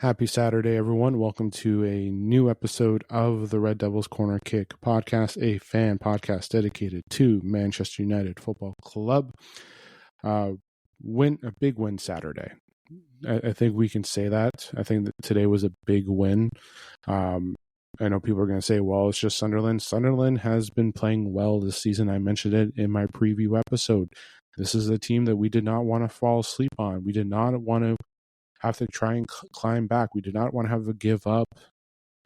Happy Saturday, everyone. Welcome to a new episode of the Red Devils Corner Kick podcast, a fan podcast dedicated to Manchester United Football Club. A big win Saturday. I think we can say that. I think that today was a big win. I know people are going to say, well, it's just Sunderland. Sunderland has been playing well this season. I mentioned it in my preview episode. This is a team that we did not want to fall asleep on. We did not want to have to try and climb back. We did not want to have to give up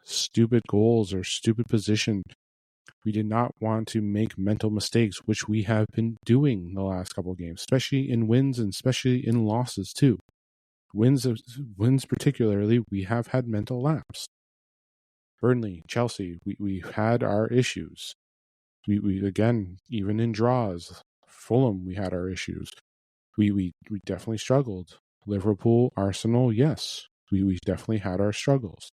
stupid goals or stupid position. We did not want to make mental mistakes, which we have been doing the last couple of games, especially in wins and especially in losses too. Wins particularly, we have had mental lapse. Burnley, Chelsea, we've had our issues. We again, even in draws, Fulham, we had our issues. We definitely struggled. Liverpool, Arsenal, yes, we definitely had our struggles.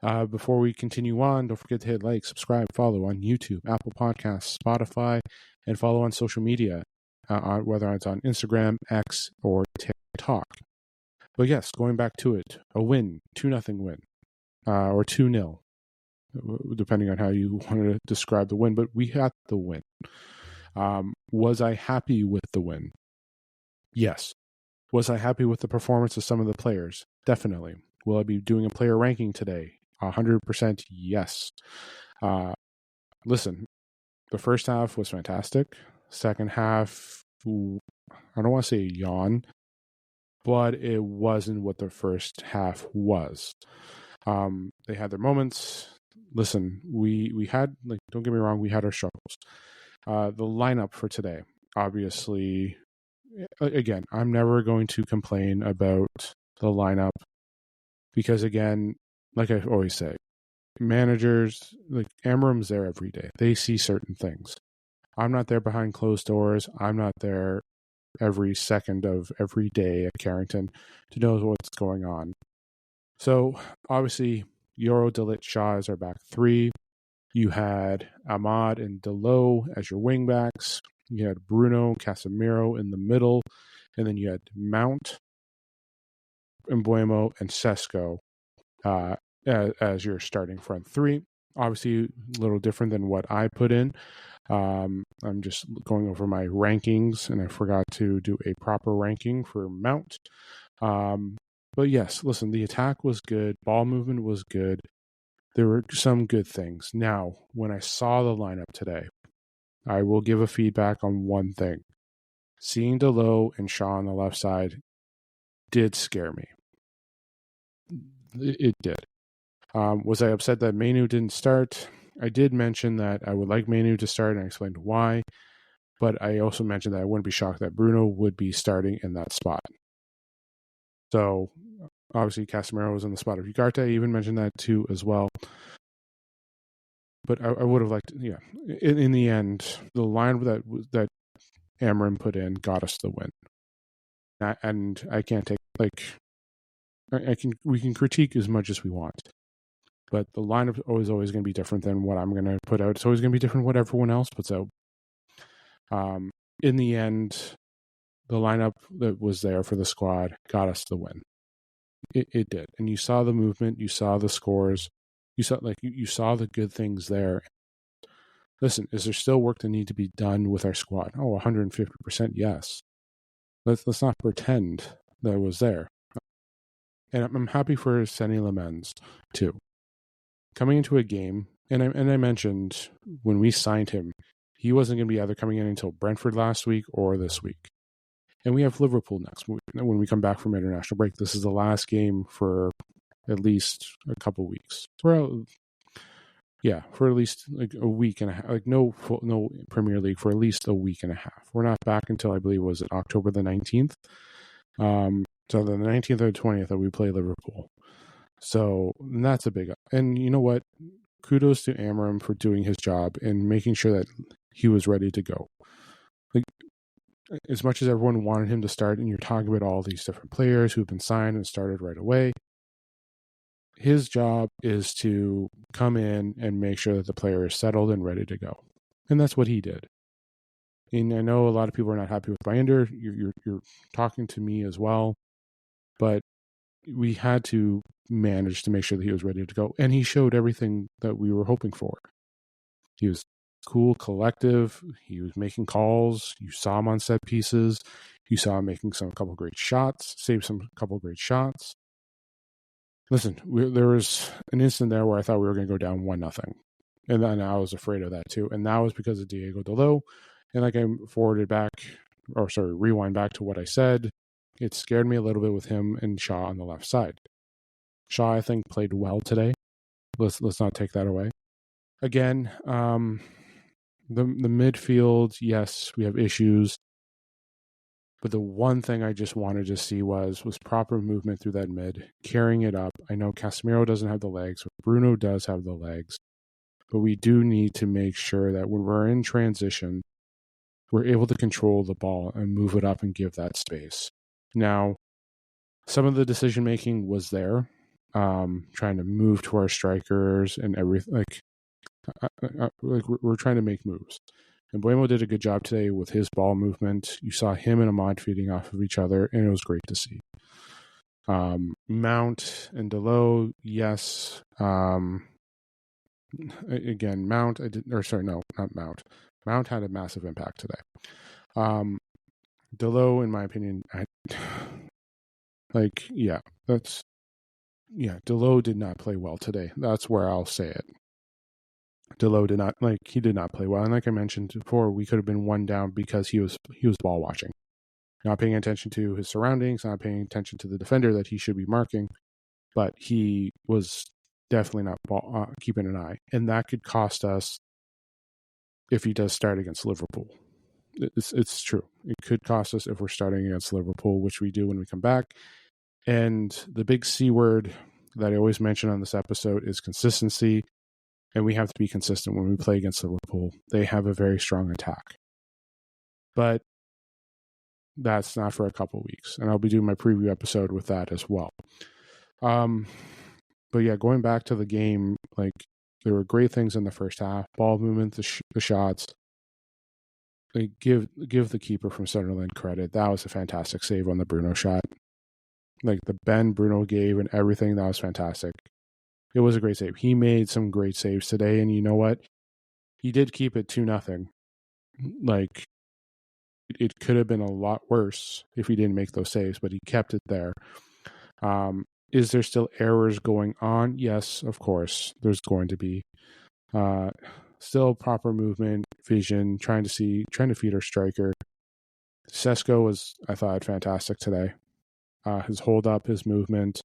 Before we continue on, don't forget to hit like, subscribe, follow on YouTube, Apple Podcasts, Spotify, and follow on social media, whether it's on Instagram, X, or TikTok. But yes, going back to it, a win, 2-0 win, or 2-0, depending on how you want to describe the win, but we had the win. Was I happy with the win? Yes. Was I happy with the performance of some of the players? Definitely. Will I be doing a player ranking today? 100% yes. Listen, the first half was fantastic. Second half, I don't want to say a yawn, but it wasn't what the first half was. They had their moments. Listen, we had, don't get me wrong, we had our struggles. The lineup for today, obviously, again, I'm never going to complain about the lineup because, again, like I always say, managers, like Amram's there every day. They see certain things. I'm not there behind closed doors. I'm not there every second of every day at Carrington to know what's going on. So, obviously, Yoro, Dalit, Shaw is our back three. You had Ahmad and Delo as your wingbacks. You had Bruno, Casemiro in the middle, and then you had Mount, Mbuemo, and Sesko as your starting front three. Obviously, a little different than what I put in. I'm just going over my rankings, and I forgot to do a proper ranking for Mount. But yes, listen, the attack was good. Ball movement was good. There were some good things. Now, when I saw the lineup today, I will give a feedback on one thing. Seeing Delo and Shaw on the left side did scare me. It did. Was I upset that Mainu didn't start? I did mention that I would like Mainu to start, and I explained why. But I also mentioned that I wouldn't be shocked that Bruno would be starting in that spot. So, obviously, Casemiro was in the spot of Ugarte. I even mentioned that too as well. But I would have liked, yeah. In the end, the line that Amram put in got us the win. And I can't take, we can critique as much as we want. But the lineup is always going to be different than what I'm going to put out. It's always going to be different what everyone else puts out. In the end, the lineup that was there for the squad got us the win. It did. And you saw the movement, you saw the scores, you saw the good things there. Listen, is there still work that need to be done with our squad? Oh, 150% yes. Let's not pretend that it was there. And I'm happy for Senny Lamens too. Coming into a game, and I mentioned when we signed him, he wasn't going to be either coming in until Brentford last week or this week. And we have Liverpool next when we come back from international break. This is the last game for at least a couple weeks. For at least like a week and a half. Like no Premier League for at least a week and a half. We're not back until I believe was it October the 19th. So the 19th or 20th that we play Liverpool. So that's a big. And you know what? Kudos to Amram for doing his job and making sure that he was ready to go. Like, as much as everyone wanted him to start, and you're talking about all these different players who've been signed and started right away, his job is to come in and make sure that the player is settled and ready to go. And that's what he did. And I know a lot of people are not happy with Binder. You're talking to me as well. But we had to manage to make sure that he was ready to go. And he showed everything that we were hoping for. He was cool, collective. He was making calls. You saw him on set pieces. You saw him making a couple great shots, saved some couple great shots. Listen, there was an instant there where I thought we were going to go down 1-0. And then I was afraid of that too. And that was because of Diego Dalot. And like I rewind back to what I said, it scared me a little bit with him and Shaw on the left side. Shaw, I think, played well today. Let's not take that away. Again, the midfield, yes, we have issues. But the one thing I just wanted to see was proper movement through that mid, carrying it up. I know Casemiro doesn't have the legs, but Bruno does have the legs. But we do need to make sure that when we're in transition, we're able to control the ball and move it up and give that space. Now, some of the decision-making was there, trying to move to our strikers and everything. We're trying to make moves. And Buemo did a good job today with his ball movement. You saw him and Ahmad feeding off of each other, and it was great to see. Mount and Dalot, yes. Again, Mount, not Mount. Mount had a massive impact today. Dalot, in my opinion, Dalot did not play well today. That's where I'll say it. Dalot did not play well. And like I mentioned before, we could have been one down because he was ball watching. Not paying attention to his surroundings, not paying attention to the defender that he should be marking, but he was definitely not keeping an eye. And that could cost us if he does start against Liverpool. It's true. It could cost us if we're starting against Liverpool, which we do when we come back. And the big C word that I always mention on this episode is consistency. And we have to be consistent when we play against Liverpool. They have a very strong attack. But that's not for a couple of weeks. And I'll be doing my preview episode with that as well. But yeah, going back to the game, there were great things in the first half. Ball movement, the shots. Give the keeper from Sunderland credit. That was a fantastic save on the Bruno shot. The bend Bruno gave and everything, that was fantastic. It was a great save. He made some great saves today, and you know what? He did keep it 2-0. It could have been a lot worse if he didn't make those saves, but he kept it there. Is there still errors going on? Yes, of course. There's going to be still proper movement, vision, trying to feed our striker. Sesko was, I thought, fantastic today. His hold up, his movement.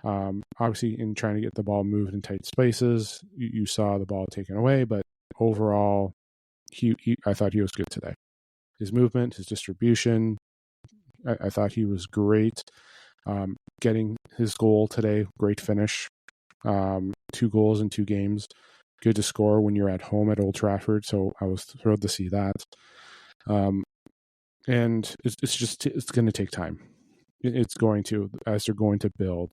Obviously, in trying to get the ball moved in tight spaces, you saw the ball taken away, but overall, I thought he was good today. His movement, his distribution, I thought he was great. Getting his goal today, great finish. 2 goals in 2 games. Good to score when you're at home at Old Trafford, so I was thrilled to see that. And it's going to take time. It's going to, as they're going to build.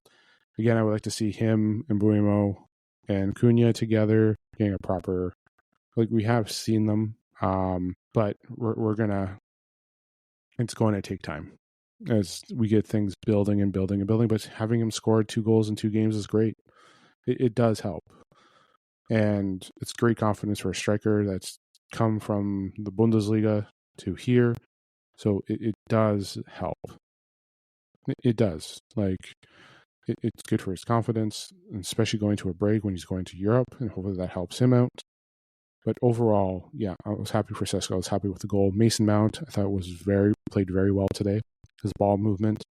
Again, I would like to see him and Buemo and Cunha together, getting a proper, we have seen them, but it's going to take time as we get things building and building and building, but having him score 2 goals in 2 games is great. It does help. And it's great confidence for a striker that's come from the Bundesliga to here. So it does help. It does. It's good for his confidence, especially going to a break when he's going to Europe, and hopefully that helps him out. But overall, yeah, I was happy for Sesko. I was happy with the goal. Mason Mount, I thought played very well today. His ball movement,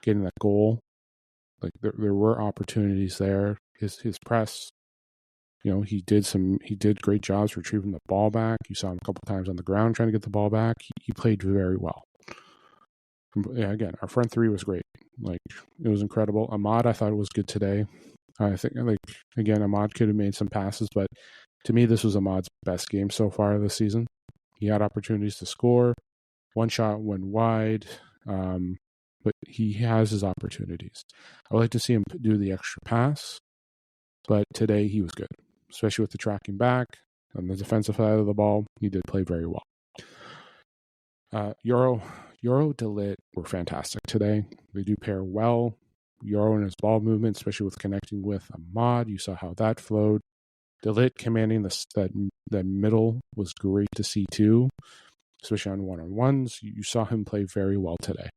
getting that goal, there were opportunities there. His press, he did great jobs retrieving the ball back. You saw him a couple times on the ground trying to get the ball back. He played very well. Yeah, again, our front three was great. It was incredible. Ahmad, I thought, was good today. I think, again, Ahmad could have made some passes, but to me, this was Ahmad's best game so far this season. He had opportunities to score. One shot went wide, but he has his opportunities. I would like to see him do the extra pass, but today he was good, especially with the tracking back on the defensive side of the ball. He did play very well. Euro De Ligt were fantastic today. They do pair well Euro and his ball movement, especially with connecting with Ahmad. You saw how that flowed. Delit commanding that middle was great to see too, especially on one-on-ones. You saw him play very well today.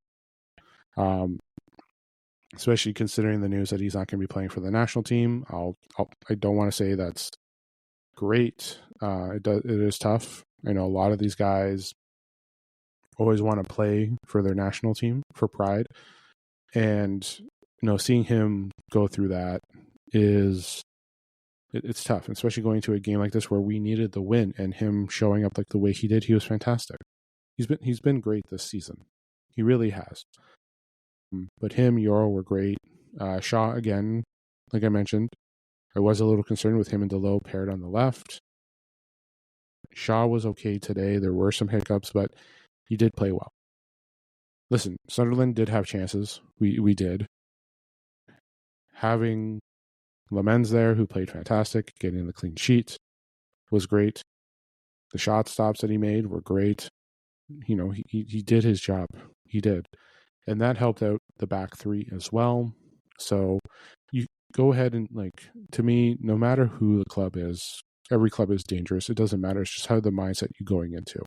Especially considering the news that he's not going to be playing for the national team. I don't want to say that's great. It is tough. I know a lot of these guys always want to play for their national team for pride, and seeing him go through that it's tough, especially going to a game like this where we needed the win, and him showing up like the way he did, he was fantastic. He's been great this season. He really has. But him, Euro were great. Shaw, again, like I mentioned, I was a little concerned with him and Delo paired on the left. Shaw was okay today. There were some hiccups, but he did play well. Listen, Sunderland did have chances. We did. Having Lamens there, who played fantastic, getting the clean sheet, was great. The shot stops that he made were great. He did his job. He did. And that helped out the back three as well. So you go ahead and, to me, no matter who the club is, every club is dangerous. It doesn't matter. It's just how the mindset you're going into.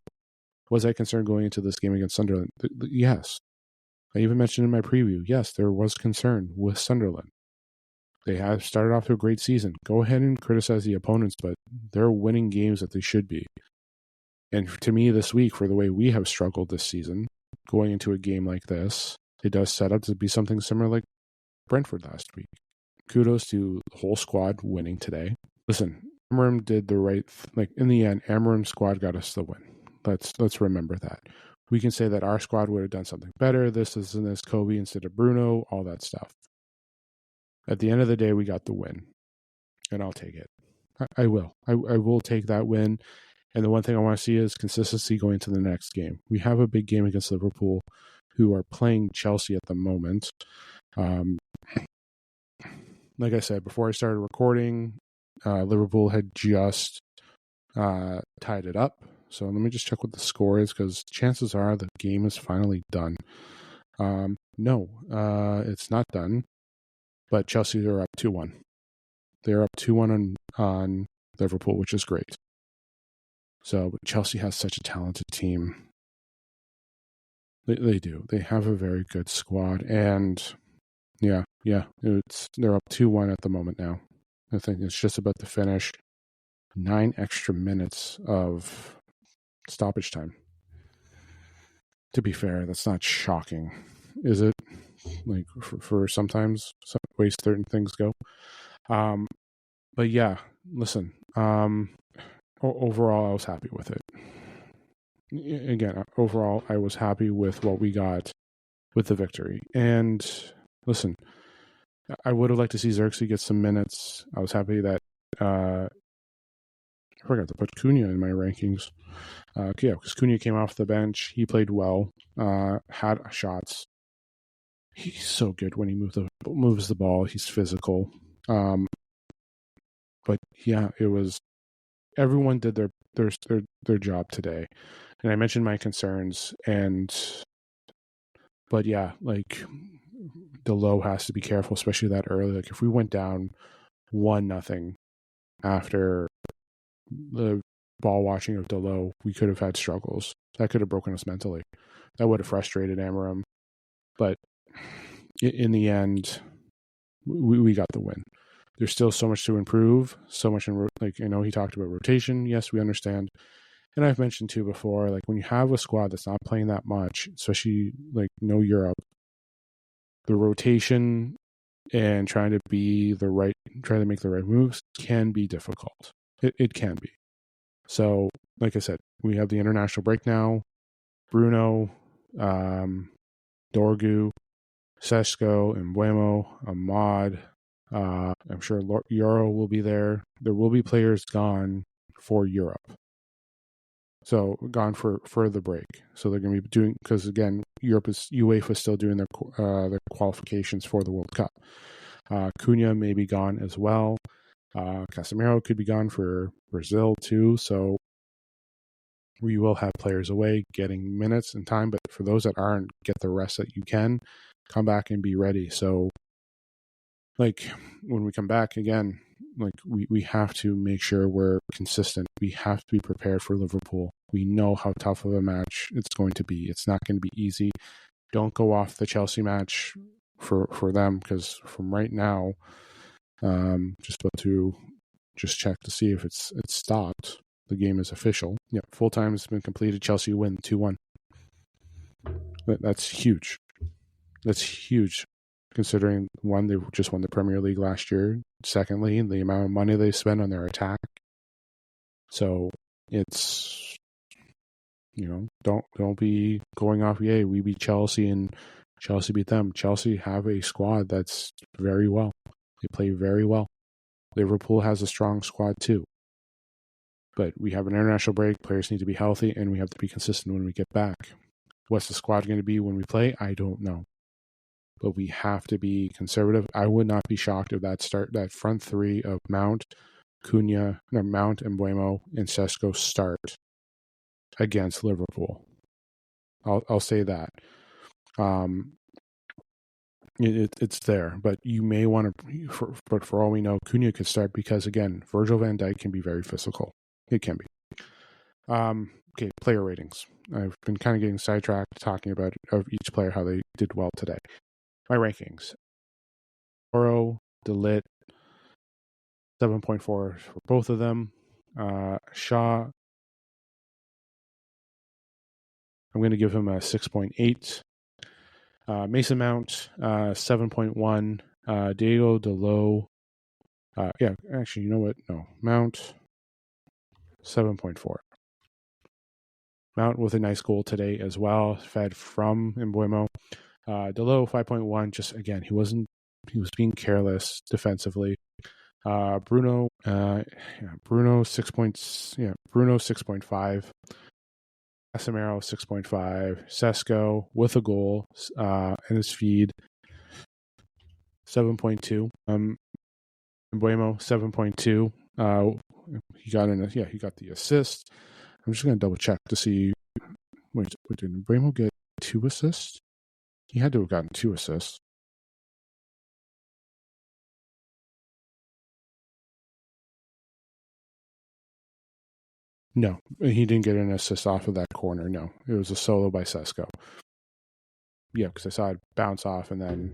Was I concerned going into this game against Sunderland? Yes. I even mentioned in my preview, yes, there was concern with Sunderland. They have started off to a great season. Go ahead and criticize the opponents, but they're winning games that they should be. And to me, this week, for the way we have struggled this season, going into a game like this, it does set up to be something similar like Brentford last week. Kudos to the whole squad winning today. Listen, Amram did the right in the end, Amram's squad got us the win. Let's remember that. We can say that our squad would have done something better. This Kobe instead of Bruno, all that stuff. At the end of the day, we got the win, and I'll take it. I will. I will take that win. And the one thing I want to see is consistency going to the next game. We have a big game against Liverpool, who are playing Chelsea at the moment. Like I said, before I started recording, Liverpool had just tied it up. So let me just check what the score is, because chances are the game is finally done. No, it's not done. But Chelsea are up 2-1. They're up 2-1 on Liverpool, which is great. So Chelsea has such a talented team. They do. They have a very good squad. And yeah, they're up 2-1 at the moment now. I think it's just about to finish. 9 extra minutes of stoppage time. To be fair, that's not shocking, is it? For sometimes some ways certain things go. But yeah, listen. Overall, I was happy with it. Again, overall, I was happy with what we got with the victory. And listen, I would have liked to see Xerxes get some minutes. I was happy that I forgot to put Cunha in my rankings. Because Cunha came off the bench. He played well, had shots. He's so good when he moves the ball. He's physical. But yeah, it was everyone did their job today. And I mentioned my concerns, but yeah, Delo has to be careful, especially that early. If we went down 1-0 after the ball watching of Delo, we could have had struggles. That could have broken us mentally. That would have frustrated Amram. But in the end, we got the win. There's still so much to improve, so much I know he talked about rotation. Yes, we understand. And I've mentioned too before, when you have a squad that's not playing that much, especially no Europe, the rotation and trying to make the right moves can be difficult. It can be. So, like I said, we have the international break now. Bruno, Dorgu, Sesko, Mbuemo, Ahmad. I'm sure Euro will be there. There will be players gone for Europe. So gone for the break. So they're going to be doing, because again, UEFA is still doing their qualifications for the World Cup. Cunha may be gone as well. Casemiro could be gone for Brazil too. So we will have players away getting minutes and time. But for those that aren't, get the rest that you can. Come back and be ready. So like when we come back again, like we have to make sure we're consistent. We have to be prepared for Liverpool. We know how tough of a match it's going to be. It's not going to be easy. Don't go off the Chelsea match for them, because from right now, just about to just check to see if it's stopped. The game is official. Yeah, full time has been completed. Chelsea win 2-1. That's huge. That's huge, considering one, they just won the Premier League last year. Secondly, the amount of money they spend on their attack. So it's, don't be going off. Yay, we beat Chelsea and Chelsea beat them. Chelsea have a squad that's very well. They play very well. Liverpool has a strong squad too. But we have an international break. Players need to be healthy, and we have to be consistent when we get back. What's the squad going to be when we play? I don't know. But we have to be conservative. I would not be shocked if that front three of Mount, Mount and Mbeumo and Sesko start against Liverpool. I'll say that. It's there, but you may want to. But for all we know, Cunha could start because, again, Virgil van Dijk can be very physical. It can be. Okay, player ratings. I've been kind of getting sidetracked talking about of each player, how they did well today. My rankings. Oro, Delit, 7.4 for both of them. Shaw, I'm going to give him a 6.8. Mason Mount, 7.1. Diego Dalot, yeah, actually, you know what? No, Mount, 7.4. Mount with a nice goal today as well, fed from Mbeumo. Dalot, 5.1. Just again, he was being careless defensively. Bruno, Bruno 6.5. Casemiro 6.5. Sesko with a goal and his feed 7.2. Mbeumo 7.2. He got the assist. I'm just going to double check to see. Wait, did Mbeumo get 2 assists? He had to have gotten 2 assists. No, he didn't get an assist off of that corner. No, it was a solo by Sesko. Yeah, because I saw it bounce off and then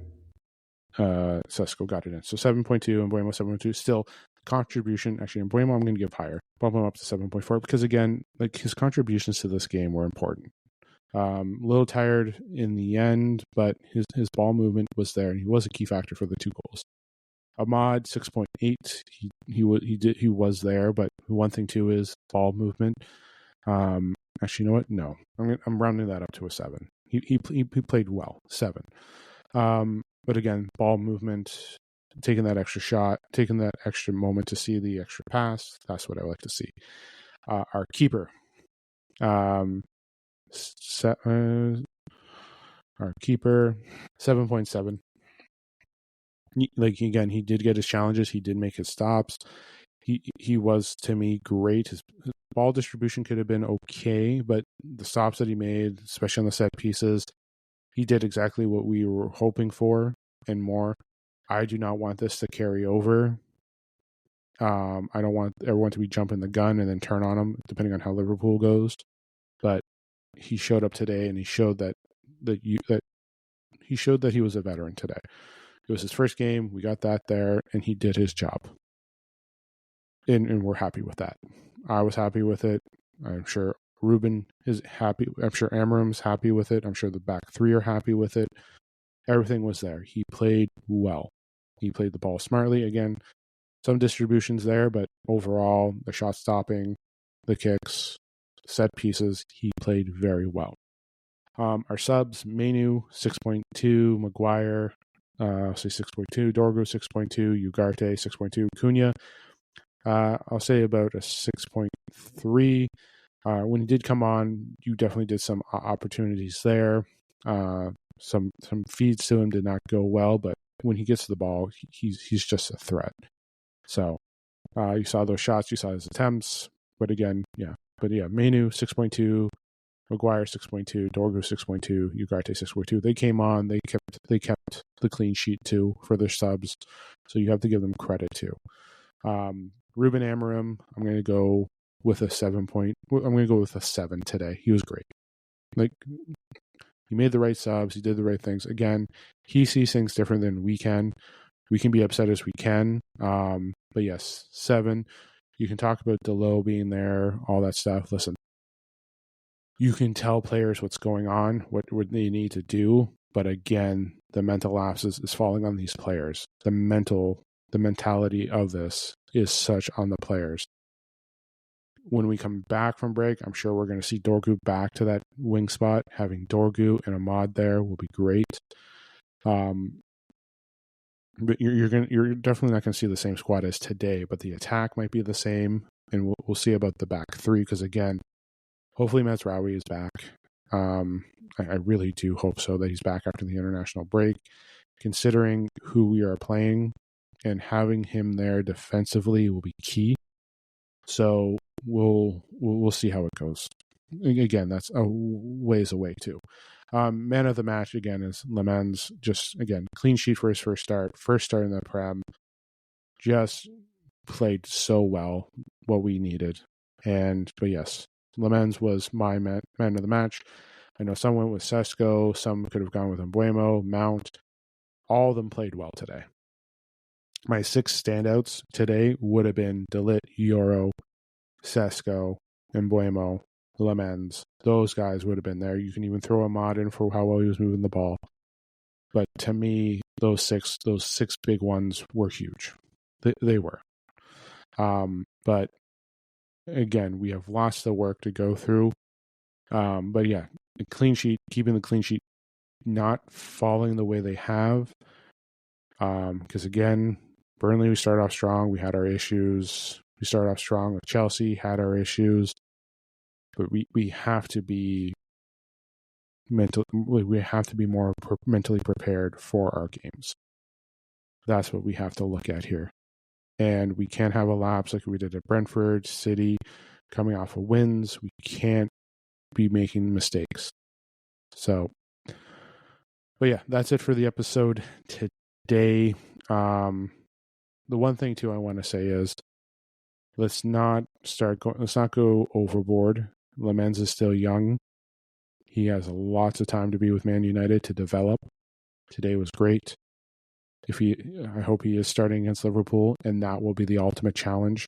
Sesko got it in. So 7.2 and Mbeumo 7.2. Still, contribution. Actually, Mbeumo I'm going to give higher. Bump him up to 7.4 because, again, like his contributions to this game were important. A little tired in the end, but his ball movement was there, and he was a key factor for the 2 goals. Ahmad 6.8. He was there, but one thing too is ball movement. Actually, you know what? No, I'm rounding that up to a 7. He played well, 7. But again, ball movement, taking that extra shot, taking that extra moment to see the extra pass. That's what I like to see. Our keeper, our keeper, 7.7. Like, again, he did get his challenges. He did make his stops. He was, to me, great. His ball distribution could have been okay, but the stops that he made, especially on the set pieces, he did exactly what we were hoping for and more. I do not want this to carry over. I don't want everyone to be jumping the gun and then turn on him, depending on how Liverpool goes. But he showed up today, and he showed that he showed that he was a veteran today. It was his first game. We got that there, and he did his job. And we're happy with that. I was happy with it. I'm sure Ruben is happy. I'm sure Amram's happy with it. I'm sure the back 3 are happy with it. Everything was there. He played well. He played the ball smartly. Again, some distributions there, but overall, the shot stopping, the kicks, set pieces, he played very well. Our subs, Menu 6.2, Maguire, say 6.2, Dorgo 6.2, Ugarte 6.2, Cunha, I'll say about a 6.3. When he did come on, you definitely did some opportunities there. Some feeds to him did not go well, but when he gets to the ball, he's just a threat. So you saw those shots, you saw his attempts, but again, Menu 6.2, Maguire 6.2, Dorgu 6.2, Ugarte 6.2. They came on. They kept the clean sheet too for their subs, so you have to give them credit too. Ruben Amorim, I'm going to go with a 7 point. I'm going to go with a 7 today. He was great. Like, he made the right subs. He did the right things. Again, he sees things different than we can. We can be upset as we can. But yes, 7. You can talk about Delo being there, all that stuff. Listen, you can tell players what's going on, what they need to do. But again, the mental lapse is falling on these players. The mentality of this is such on the players. When we come back from break, I'm sure we're going to see Dorgu back to that wing spot. Having Dorgu and Ahmad there will be great. But you're definitely not going to see the same squad as today. But the attack might be the same, and we'll see about the back three. Because again, hopefully Mazraoui is back. I really do hope so, that he's back after the international break. Considering who we are playing, and having him there defensively will be key. So we'll see how it goes. Again, that's a ways away too. Man of the match again is Lemans. Just again, clean sheet for his first start in the Prem. Just played so well, what we needed. But yes, Lemans was my man of the match. I know some went with Sesko, some could have gone with Mbuemo, Mount. All of them played well today. My 6 standouts today would have been De Ligt, Yoro, Sesko, Mbuemo, Lemans. Those guys would have been there. You can even throw Ahmad in for how well he was moving the ball. But to me, those six big ones were huge. They were. But again, we have lots of work to go through. But yeah, the clean sheet, keeping the clean sheet, not falling the way they have. Because again, Burnley, we started off strong. We had our issues. We started off strong with Chelsea, had our issues. But we have to be we have to be more mentally prepared for our games. That's what we have to look at here. And we can't have a lapse like we did at Brentford, City, coming off of wins. We can't be making mistakes. So, but yeah, that's it for the episode today. The one thing too I want to say is, let's not go overboard. Lemans is still young. He has lots of time to be with Man United to develop. Today was great. I hope he is starting against Liverpool, and that will be the ultimate challenge.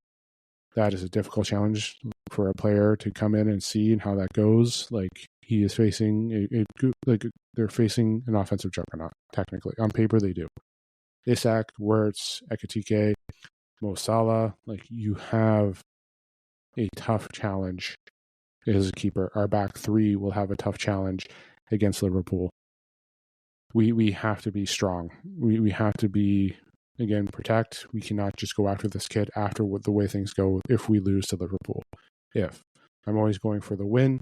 That is a difficult challenge for a player to come in and see and how that goes. Like, he is facing they're facing an offensive juggernaut. Technically, on paper they do. Isak, Wirtz, Ekitike, Mo Salah. Like, you have a tough challenge as a keeper. Our back three will have a tough challenge against Liverpool. We have to be strong. We have to be, again, protect. We cannot just go after this kid after the way things go if we lose to Liverpool. I'm always going for the win,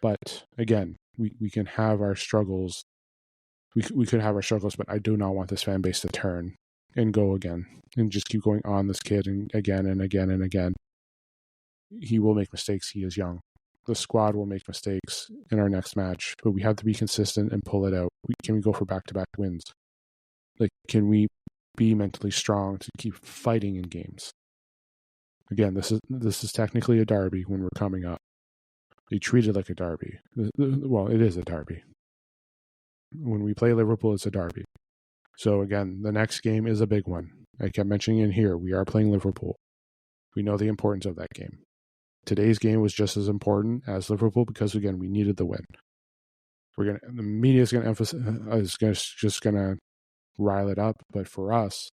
but again, we can have our struggles. We could have our struggles, but I do not want this fan base to turn and go again and just keep going on this kid and again and again and again. He will make mistakes. He is young. The squad will make mistakes in our next match, but we have to be consistent and pull it out. Can we go for back-to-back wins? Like, can we be mentally strong to keep fighting in games? Again, this is technically a derby when we're coming up. They treat it like a derby. Well, it is a derby. When we play Liverpool, it's a derby. So again, the next game is a big one. I kept mentioning in here, we are playing Liverpool. We know the importance of that game. Today's game was just as important as Liverpool because, again, we needed the win. The media is going to emphasize, just going to rile it up, but for us,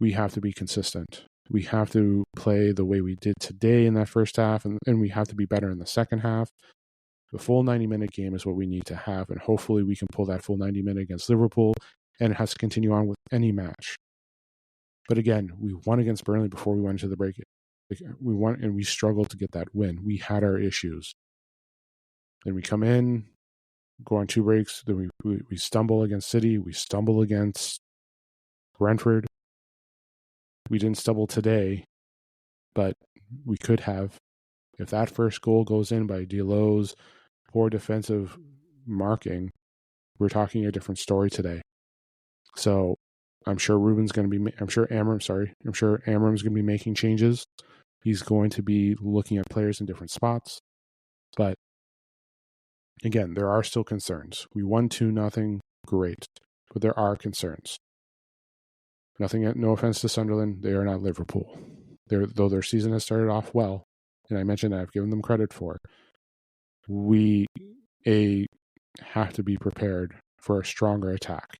we have to be consistent. We have to play the way we did today in that first half, and we have to be better in the second half. The full 90-minute game is what we need to have, and hopefully we can pull that full 90-minute against Liverpool, and it has to continue on with any match. But again, we won against Burnley before we went into the break. We won, and we struggled to get that win. We had our issues. Then we come in, go on 2 breaks. Then we stumble against City. We stumble against Brentford. We didn't stumble today, but we could have. If that first goal goes in by Delos, poor defensive marking, we're talking a different story today. So I'm sure Amram's going to be making changes. He's going to be looking at players in different spots. But again, there are still concerns. We won 2-0, great, but there are concerns. No offense to Sunderland, they are not Liverpool. Though their season has started off well, and I mentioned that I've given them credit for, we have to be prepared for a stronger attack.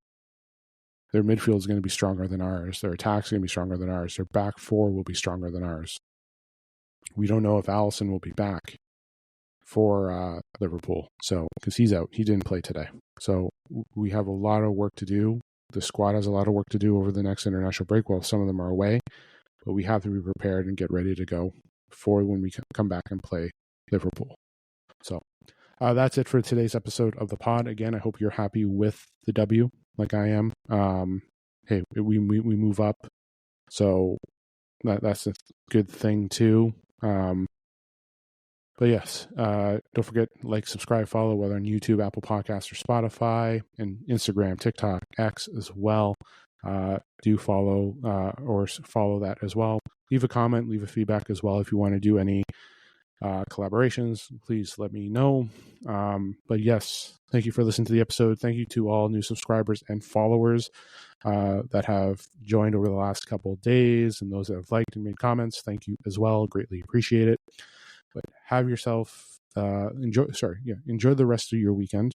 Their midfield is going to be stronger than ours. Their attack is going to be stronger than ours. Their back four will be stronger than ours. We don't know if Alisson will be back for Liverpool, so because he's out, he didn't play today. So we have a lot of work to do. The squad has a lot of work to do over the next international break. Well, some of them are away, but we have to be prepared and get ready to go for when we come back and play Liverpool. So that's it for today's episode of the pod. Again, I hope you're happy with the W, like I am. Hey, we move up, so that's a good thing too. But yes, don't forget, like, subscribe, follow, whether on YouTube, Apple Podcasts, or Spotify, and Instagram, TikTok, X as well. Do follow or follow that as well. Leave a comment, leave a feedback as well. If you want to do any collaborations, please let me know. But yes, thank you for listening to the episode. Thank you to all new subscribers and followers that have joined over the last couple of days, and those that have liked and made comments. Thank you as well. Greatly appreciate it. But have yourself enjoy the rest of your weekend.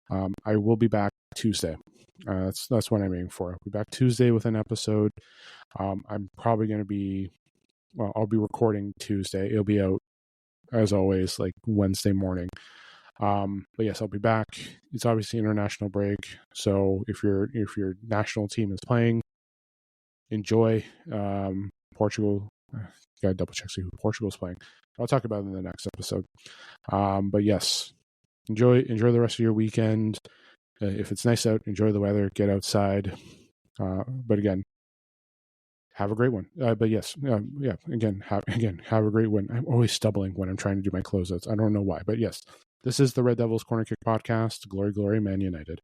I will be back Tuesday. That's what I'm aiming for. I'll be back Tuesday with an episode. I'm probably going to be, I'll be recording Tuesday. It'll be out, as always, like Wednesday morning. But yes, I'll be back. It's obviously international break, so if your national team is playing, enjoy. Portugal, gotta double check see who Portugal's playing. I'll talk about it in the next episode. But yes, enjoy the rest of your weekend. If it's nice out, enjoy the weather. Get outside. But again, have a great one. But yes, again, have a great one. I'm always stumbling when I'm trying to do my closeouts. I don't know why, but yes, this is the Red Devils Corner Kick podcast. Glory, glory, Man United.